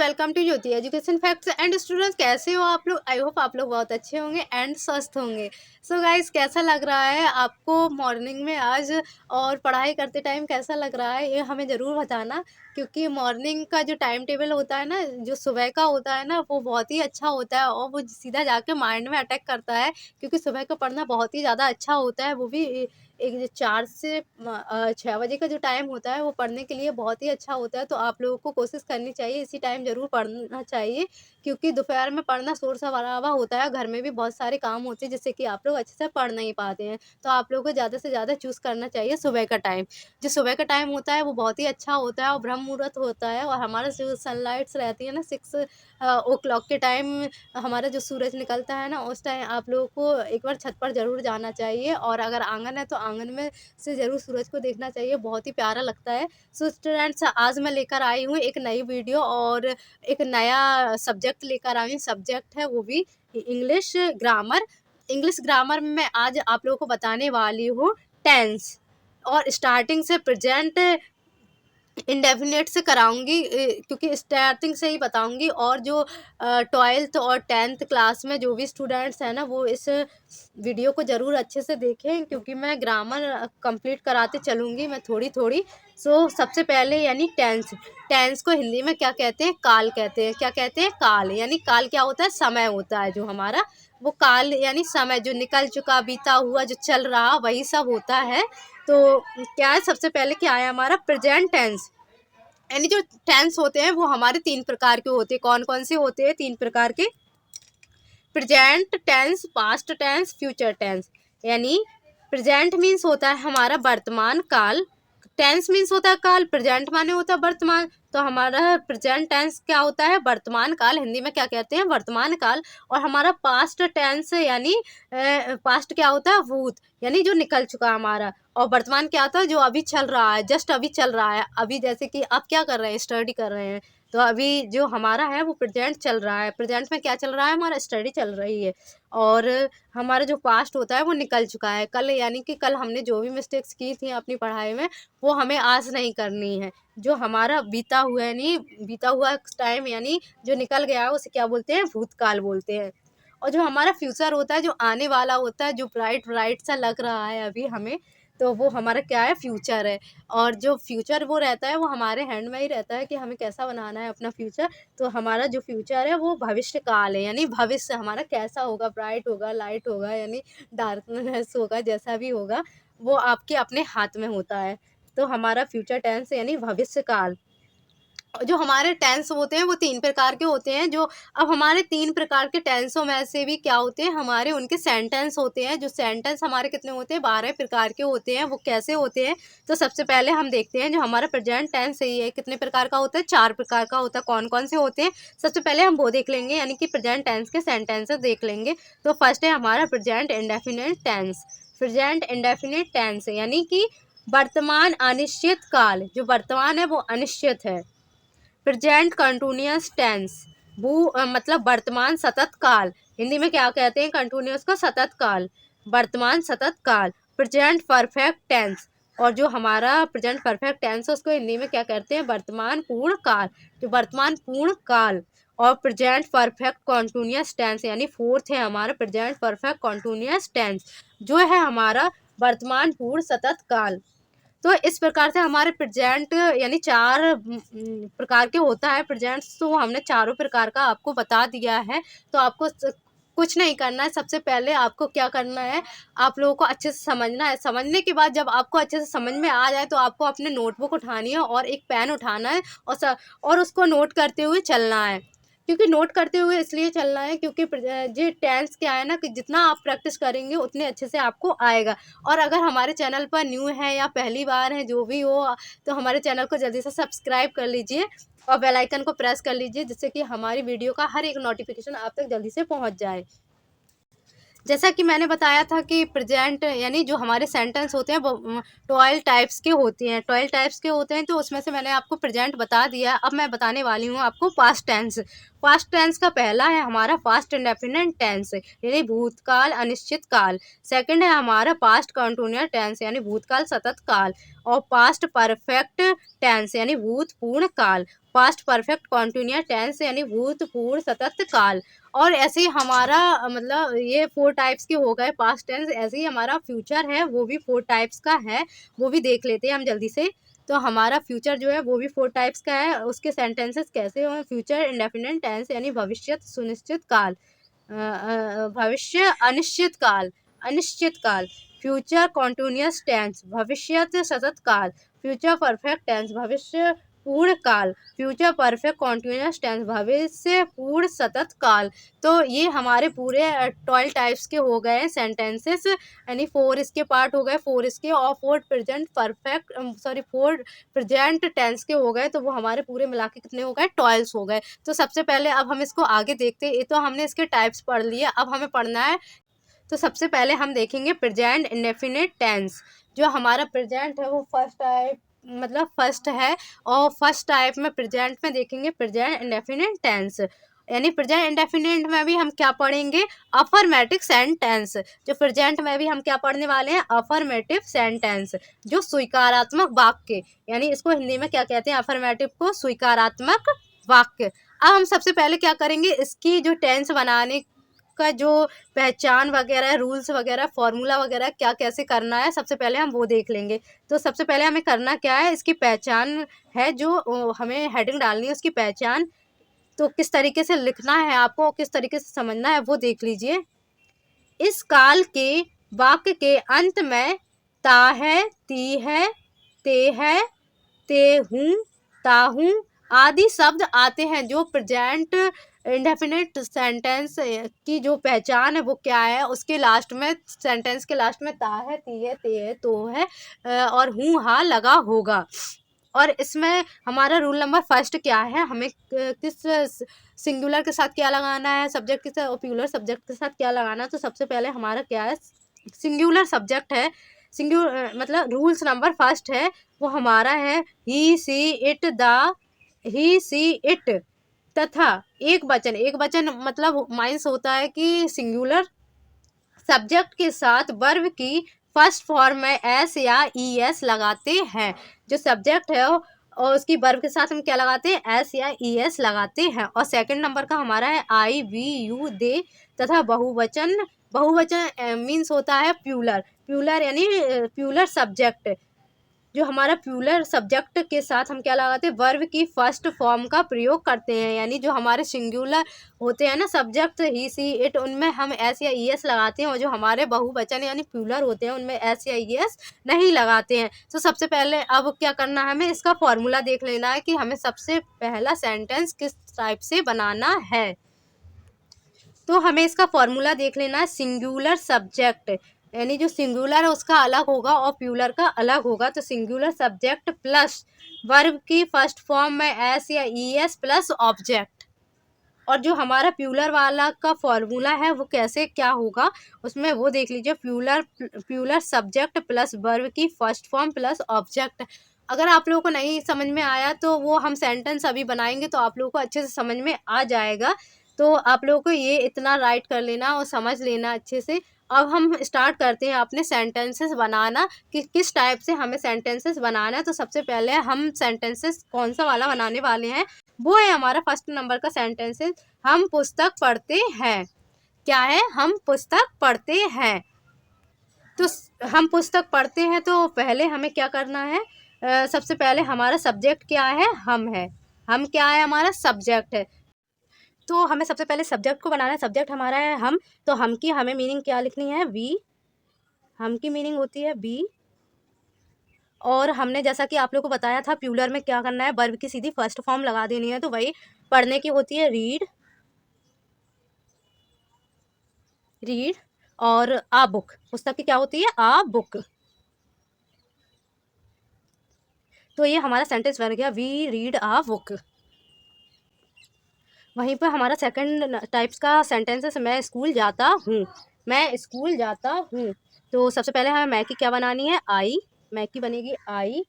Welcome to Jyoti education facts and students. कैसे हो आप लोग? आई होप आप लोग बहुत अच्छे होंगे एंड स्वस्थ होंगे। सो गाइस, कैसा लग रहा है आपको मॉर्निंग में आज और पढ़ाई करते टाइम कैसा लग रहा है, ये हमें ज़रूर बताना। क्योंकि मॉर्निंग का जो टाइम टेबल होता है ना, जो सुबह का होता है ना, वो बहुत ही अच्छा होता है और वो सीधा जाके माइंड में अटैक करता है। क्योंकि सुबह का पढ़ना बहुत ही ज़्यादा अच्छा होता है, वो भी एक जो 4 से 6 बजे का जो टाइम होता है वो पढ़ने के लिए बहुत ही अच्छा होता है। तो आप लोगों को कोशिश करनी चाहिए, इसी टाइम ज़रूर पढ़ना चाहिए। क्योंकि दोपहर में पढ़ना शोर-शराबा होता है, घर में भी बहुत सारे काम होते हैं जिससे कि आप लोग अच्छे से पढ़ नहीं पाते हैं। तो आप लोगों को ज़्यादा से ज़्यादा चूज़ करना चाहिए सुबह का टाइम। जो सुबह का टाइम होता है वो बहुत ही अच्छा होता है और ब्रह्म मुहूर्त होता है और हमारा जो सनलाइट्स रहती है ना 6 ओ क्लॉक के टाइम हमारा जो सूरज निकलता है ना, उस टाइम आप लोगों को एक बार छत पर ज़रूर जाना चाहिए। और अगर आँगन है तो आँगन में से ज़रूर सूरज को देखना चाहिए, बहुत ही प्यारा लगता है। सो स्टूडेंट्स, आज मैं लेकर आई हूँ एक नई वीडियो और एक नया सब्जेक्ट लेकर आई हूँ। सब्जेक्ट है वो भी इंग्लिश ग्रामर। इंग्लिश ग्रामर में मैं आज आप लोगों को बताने वाली हूँ टेंस, और स्टार्टिंग से प्रेजेंट इंडेफिनिट से कराऊँगी, क्योंकि स्टार्टिंग से ही बताऊँगी। और जो 12th और 10th क्लास में जो भी स्टूडेंट्स हैं ना, वो इस वीडियो को ज़रूर अच्छे से देखें, क्योंकि मैं ग्रामर कंप्लीट कराते चलूँगी मैं थोड़ी-थोड़ी। सो सबसे पहले यानी टेंस। टेंस को हिंदी में क्या कहते हैं? काल कहते हैं। क्या कहते हैं? काल। यानी काल क्या होता है? समय होता है जो हमारा, वो काल यानी समय, जो निकल चुका, बीता हुआ, जो चल रहा, वही सब होता है। तो क्या है, सबसे पहले क्या है हमारा प्रेजेंट टेंस। यानी जो टेंस होते हैं वो हमारे 3 प्रकार के होते हैं। कौन-कौन से होते हैं? 3 प्रकार के। Present tense, past tense, future tense. यानी प्रेजेंट मीन्स होता है हमारा वर्तमान काल, टेंस मीन्स होता है काल, प्रेजेंट माने होता है वर्तमान। तो हमारा प्रेजेंट टेंस क्या होता है? वर्तमान काल। हिंदी में क्या कहते हैं? वर्तमान काल। और हमारा पास्ट टेंस यानी पास्ट क्या होता है? भूत, यानी जो निकल चुका हमारा। और वर्तमान क्या होता है? जो अभी चल रहा है, जस्ट अभी चल रहा है। अभी जैसे कि आप क्या कर रहे हैं? स्टडी कर रहे हैं। तो अभी जो हमारा है वो प्रेजेंट चल रहा है। प्रेजेंट में क्या चल रहा है? हमारा स्टडी चल रही है। और हमारा जो पास्ट होता है वो निकल चुका है। कल यानी कि कल हमने जो भी मिस्टेक्स की थी अपनी पढ़ाई में, वो हमें आज नहीं करनी है। जो हमारा बीता हुआ यानी बीता हुआ टाइम यानी जो निकल गया है, उसे क्या बोलते हैं? भूतकाल बोलते हैं। और जो हमारा फ्यूचर होता है, जो आने वाला होता है, जो ब्राइट ब्राइट सा लग रहा है अभी हमें, तो वो हमारा क्या है? फ्यूचर है। और जो फ्यूचर वो रहता है, वो हमारे हैंड में ही रहता है कि हमें कैसा बनाना है अपना फ्यूचर। तो हमारा जो फ्यूचर है वो भविष्य काल है, यानी भविष्य हमारा कैसा होगा? ब्राइट होगा, लाइट होगा, यानी डार्कनेस होगा, जैसा भी होगा वो आपके अपने हाथ में होता है। तो हमारा फ्यूचर टेंस यानी भविष्य काल। जो हमारे टेंस होते हैं वो 3 प्रकार के होते हैं। जो अब हमारे 3 प्रकार के टेंसों में से भी क्या होते हैं? हमारे उनके सेंटेंस होते हैं। जो सेंटेंस हमारे कितने होते हैं? 12 प्रकार के होते हैं। वो कैसे होते हैं? तो सबसे पहले हम देखते हैं जो हमारा प्रेजेंट टेंस है, ये कितने प्रकार का होता है? 4 प्रकार का होता है। कौन-कौन से होते हैं? सबसे पहले हम वो देख लेंगे, यानी कि प्रेजेंट टेंस के सेंटेंसेस देख लेंगे। तो फर्स्ट है हमारा present indefinite tense. Present indefinite tense यानी कि वर्तमान अनिश्चित काल। जो वर्तमान है वो अनिश्चित है। प्रेजेंट कंटिन्यूअस टेंस, मतलब वर्तमान सतत काल। हिंदी में क्या कहते हैं? कंटिन्यूअस को सतत काल, वर्तमान सतत काल। प्रेजेंट परफेक्ट टेंस, और जो हमारा प्रेजेंट परफेक्ट टेंस है उसको हिंदी में क्या कहते हैं? वर्तमान पूर्ण काल, जो वर्तमान पूर्ण काल। और प्रेजेंट परफेक्ट कॉन्टिन्यूअस टेंस यानी फोर्थ है हमारा प्रेजेंट परफेक्ट कॉन्टिन्यूअस टेंस, जो है हमारा वर्तमान पूर्ण सतत काल। तो इस प्रकार से हमारे प्रेजेंट यानी 4 प्रकार के होता है प्रेजेंट्स। तो हमने चारों प्रकार का आपको बता दिया है। तो आपको कुछ नहीं करना है। सबसे पहले आपको क्या करना है? आप लोगों को अच्छे से समझना है। समझने के बाद जब आपको अच्छे से समझ में आ जाए तो आपको अपने नोटबुक उठानी है और एक पेन उठाना है और उसको नोट करते हुए चलना है। क्योंकि नोट करते हुए इसलिए चलना है क्योंकि ये टेंस क्या है ना, कि जितना आप प्रैक्टिस करेंगे उतने अच्छे से आपको आएगा। और अगर हमारे चैनल पर न्यू है या पहली बार है, जो भी हो, तो हमारे चैनल को जल्दी से सब्सक्राइब कर लीजिए और बेल आइकन को प्रेस कर लीजिए, जिससे कि हमारी वीडियो का हर एक नोटिफिकेशन आप तक जल्दी से पहुंच जाए। जैसा कि मैंने बताया था कि प्रेजेंट यानी जो हमारे सेंटेंस होते हैं वो 12 टाइप्स के होते हैं। 12 टाइप्स के होते हैं, तो उसमें से मैंने आपको प्रेजेंट बता दिया। अब मैं बताने वाली हूँ आपको पास्ट टेंस। पास्ट टेंस का पहला है हमारा पास्ट इंडेफिनिट टेंस, यानी भूतकाल अनिश्चित काल। सेकंड है हमारा पास्ट कंटिन्यूअस टेंस, यानी भूतकाल सतत काल। और पास्ट परफेक्ट टेंस यानी भूतपूर्ण काल। पास्ट परफेक्ट कॉन्टिन्यूअस टेंस यानी भूतपूर्व सतत काल। और ऐसे ही हमारा मतलब ये 4 टाइप्स के हो गए पास्ट टेंस। ऐसे ही हमारा फ्यूचर है वो भी 4 टाइप्स का है, वो भी देख लेते हैं हम जल्दी से। तो हमारा फ्यूचर जो है वो भी 4 टाइप्स का है। उसके सेंटेंसेस कैसे हों? फ्यूचर इंडेफिनिट टेंस यानी भविष्य सुनिश्चित काल, भविष्य अनिश्चित काल, अनिश्चित काल। फ्यूचर कॉन्टिन्यूअस टेंस भविष्य सतत काल। फ्यूचर परफेक्ट टेंस भविष्य पूर्ण काल। फ्यूचर परफेक्ट कॉन्टिन्यूअस टेंस भविष्य पूर्ण सतत काल। तो ये हमारे पूरे 12 टाइप्स के हो गए हैं सेंटेंसेस, यानी 4 इसके पार्ट हो गए, 4 इसके और 4 प्रेजेंट परफेक्ट 4 प्रेजेंट टेंस के हो गए। तो वो हमारे पूरे मिला के कितने हो गए? 12 हो गए। तो सबसे पहले अब हम इसको आगे देखते हैं। ये तो हमने इसके टाइप्स पढ़ लिए, अब हमें पढ़ना है। तो सबसे पहले हम देखेंगे प्रेजेंट इंडेफिनिट टेंस। जो हमारा प्रेजेंट है वो फर्स्ट टाइप मतलब फर्स्ट है, और फर्स्ट टाइप में प्रेजेंट में देखेंगे प्रेजेंट इंडेफिनिट टेंस। यानी प्रेजेंट इंडेफिनिट में भी हम क्या पढ़ेंगे? Affirmative sentence. जो प्रेजेंट में भी हम क्या पढ़ने वाले हैं? अफर्मेटिव सेंटेंस, जो स्वीकारात्मक वाक्य, यानी इसको हिंदी में क्या कहते हैं? अफर्मेटिव को स्वीकारात्मक वाक्य। अब हम सबसे पहले क्या करेंगे? इसकी जो टेंस बनाने का जो पहचान वगैरह, रूल्स वगैरह, फॉर्मूला वगैरह क्या कैसे करना है, सबसे पहले हम वो देख लेंगे। तो सबसे पहले हमें करना क्या है? इसकी पहचान है, जो हमें हेडिंग डालनी है उसकी पहचान। तो किस तरीके से लिखना है आपको, किस तरीके से समझना है, वो देख लीजिए। इस काल के वाक्य के अंत में ता है, ती है, ते है, ते हूँ, ताहूँ आदि शब्द आते हैं। जो प्रेजेंट इंडेफिनिट सेंटेंस की जो पहचान है वो क्या है? उसके लास्ट में, सेंटेंस के लास्ट में ता है, ती है, ते है, तो है और हूँ हा लगा होगा। और इसमें हमारा रूल नंबर फर्स्ट क्या है? हमें किस सिंगुलर के साथ क्या लगाना है, सब्जेक्ट के साथ और प्लूरल सब्जेक्ट के साथ क्या लगाना है। तो सबसे पहले हमारा क्या है? सिंगुलर सब्जेक्ट है। मतलब रूल्स नंबर फर्स्ट है वो हमारा है he she it the, he she it तथा एक वचन। एक वचन मतलब माइंस होता है कि सिंगुलर सब्जेक्ट के साथ वर्ब की फर्स्ट फॉर्म में एस या ई एस लगाते हैं। जो सब्जेक्ट है और उसकी वर्ब के साथ हम क्या लगाते हैं? एस या ई एस लगाते हैं। और सेकंड नंबर का हमारा है आई, वी, यू, दे तथा बहुवचन। बहुवचन मीन्स होता है प्यूलर। प्यूलर यानी प्यूलर सब्जेक्ट। जो हमारा प्यूलर सब्जेक्ट के साथ हम क्या लगाते हैं? वर्ब की फर्स्ट फॉर्म का प्रयोग करते हैं। यानी जो हमारे सिंगुलर होते हैं ना सब्जेक्ट, ही, सी, इट, उनमें हम एस या ई एस लगाते हैं, और जो हमारे बहुवचन यानी प्यूलर होते हैं उनमें एस या ई एस नहीं लगाते हैं। तो सबसे पहले अब क्या करना है? हमें इसका फॉर्मूला देख लेना है कि हमें सबसे पहला सेंटेंस किस टाइप से बनाना है। तो हमें इसका फॉर्मूला देख लेना है। सिंगुलर सब्जेक्ट यानी जो सिंगुलर है उसका अलग होगा और प्यूलर का अलग होगा। तो सिंगुलर सब्जेक्ट प्लस वर्ब की फर्स्ट फॉर्म में एस या ई एस प्लस ऑब्जेक्ट। और जो हमारा प्यूलर वाला का फॉर्मूला है वो कैसे क्या होगा उसमें वो देख लीजिए। प्यूलर सब्जेक्ट प्लस वर्ब की फर्स्ट फॉर्म प्लस ऑब्जेक्ट। अगर आप लोगों को नहीं समझ में आया तो वो हम सेंटेंस अभी बनाएंगे तो आप लोगों को अच्छे से समझ में आ जाएगा। तो आप लोगों को ये इतना राइट कर लेना और समझ लेना अच्छे से। अब हम स्टार्ट करते हैं अपने सेंटेंसेस बनाना कि किस टाइप से हमें सेंटेंसेस बनाना है। तो सबसे पहले हम सेंटेंसेस कौन सा वाला बनाने वाले हैं? वो है हमारा फर्स्ट नंबर का सेंटेंसेस, हम पुस्तक पढ़ते हैं। क्या है? हम पुस्तक पढ़ते हैं। तो हम पुस्तक पढ़ते हैं तो पहले हमें क्या करना है? सबसे पहले हमारा सब्जेक्ट क्या है? हम है। हम क्या है? हमारा सब्जेक्ट है। तो हमें सबसे पहले सब्जेक्ट को बनाना है। सब्जेक्ट हमारा है हम, तो हम की हमें मीनिंग क्या लिखनी है? वी। हम की मीनिंग होती है बी। और हमने जैसा कि आप लोग को बताया था प्यूलर में क्या करना है? वर्ब की सीधी फर्स्ट फॉर्म लगा देनी है। तो वही पढ़ने की होती है रीड, रीड। और आ बुक, पुस्तक की क्या होती है? आ बुक। तो ये हमारा सेंटेंस बन गया, वी रीड आ बुक। वहीं पर हमारा सेकंड टाइप्स का सेंटेंस है, मैं स्कूल जाता हूँ। मैं स्कूल जाता हूँ। तो सबसे पहले हमें मैं की क्या बनानी है? आई। मैं की बनेगी आई।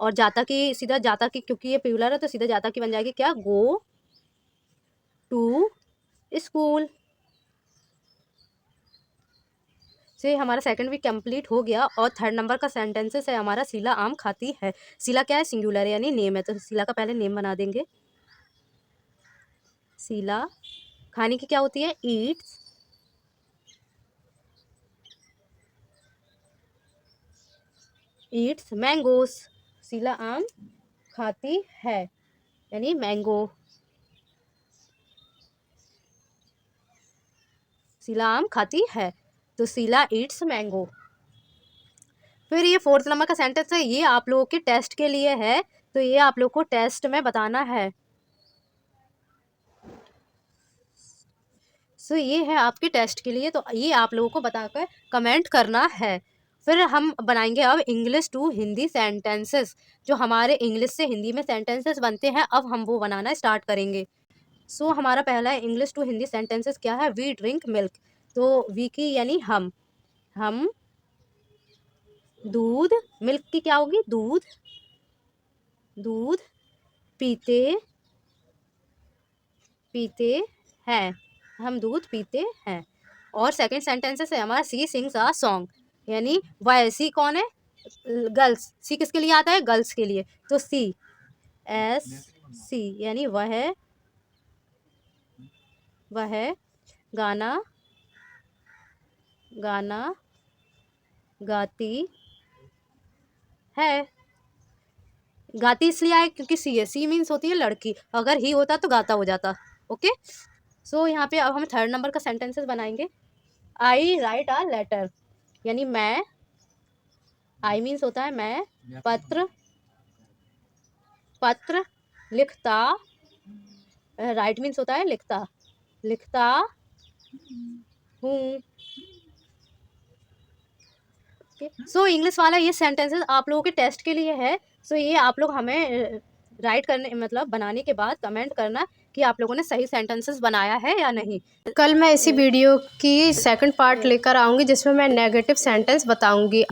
और जाता की सीधा जाता की, क्योंकि ये प्लूरल है तो सीधा जाता की बन जाएगी क्या? Go to school. से हमारा सेकंड वीक कंप्लीट हो गया और थर्ड नंबर का सेंटेंसेस है हमारा शीला आम खाती है। शीला क्या है? सिंगुलर है यानी नेम है, तो शीला का पहले नेम बना देंगे। शीला खाने की क्या होती है? ईट्स। Yeats mangoes. शीला आम खाती है यानी मैंगो। शीला आम खाती है तो शीला ईट्स मैंगो। फिर ये फोर्थ नंबर का सेंटेंस है, ये आप लोगों के टेस्ट के लिए है, तो ये आप लोग को टेस्ट में बताना है। सो ये है आपके टेस्ट के लिए, तो ये आप लोगों को बताकर कमेंट करना है। फिर हम बनाएंगे अब इंग्लिश टू हिंदी सेंटेंसेस, जो हमारे इंग्लिश से हिंदी में सेंटेंसेस बनते हैं, अब हम वो बनाना स्टार्ट करेंगे। सो हमारा पहला है इंग्लिश टू हिंदी सेंटेंसेस क्या है? We drink milk. तो वी की यानी हम दूध, मिल्क की क्या होगी? दूध। दूध पीते हैं, हम दूध पीते हैं। और सेकंड सेंटेंसेस है हमारा सी सिंग्स अ सॉन्ग, यानी वह, सी कौन है? गर्ल्स। सी किसके लिए आता है? गर्ल्स के लिए, तो सी यानी वह गाना गाती है। गाती इसलिए आए क्योंकि सी है, सी मीन्स होती है लड़की, अगर ही होता तो गाता हो जाता। ओके, सो यहाँ पे अब हम थर्ड नंबर का सेंटेंसेस बनाएंगे। आई राइट अ लेटर, यानी मैं, आई मीन्स होता है मैं, पत्र लिखता, राइट मीन्स होता है लिखता हूँ। सो इंग्लिश वाला ये सेंटेंसेस आप लोगों के टेस्ट के लिए है। सो ये आप लोग हमें राइट करने मतलब बनाने के बाद कमेंट करना कि आप लोगों ने सही सेंटेंसेस बनाया है या नहीं। कल मैं इसी वीडियो की सेकंड पार्ट लेकर आऊँगी जिसमें मैं नेगेटिव सेंटेंस बताऊँगी।